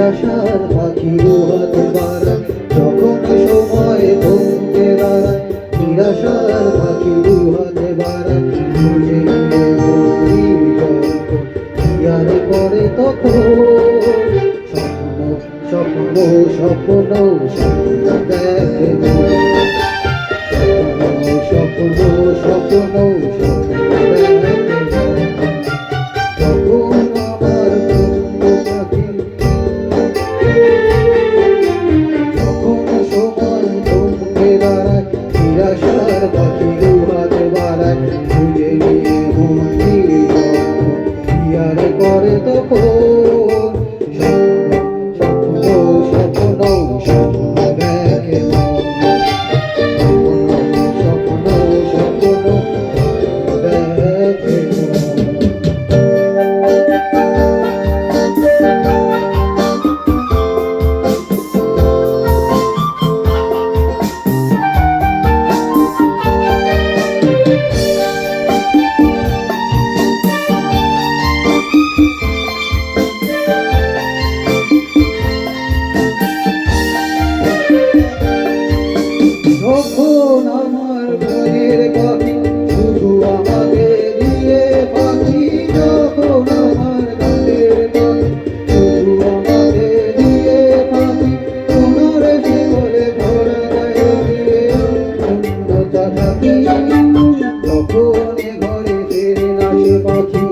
নিরাশার পাখি হাতে বাড়ায় যখন সময় থমকে দাঁড়ায় নিরাশার পাখি হাতে বাড়ায় খুঁজে নিয়ে আর করে তখন স্বপ্ন স্বপ্ন স্বপ্ন দেখে স্বপ্ন স্বপ্ন স্বপ্ন দেখে তখন আমার পাখি তখন সময় থমকে দাঁড়ায় নিরাশার পাখি হাতে বাড়ায় খুঁজে নিয়ে আর করে তখন স্বপ্ন স্বপ্ন স্বপ্ন দেখে স্বপ্ন স্বপ্ন দেখে যখন আমার মনের পাখি শুধু আমাকে দিয়ে পাখি যখন আমার মনের পাখি শুধু আমাকে দিয়ে পাখি সোনার শিকলে ভরা যায় অন্যতা থাকি তখন ঘরে ফেরে না সে পাখি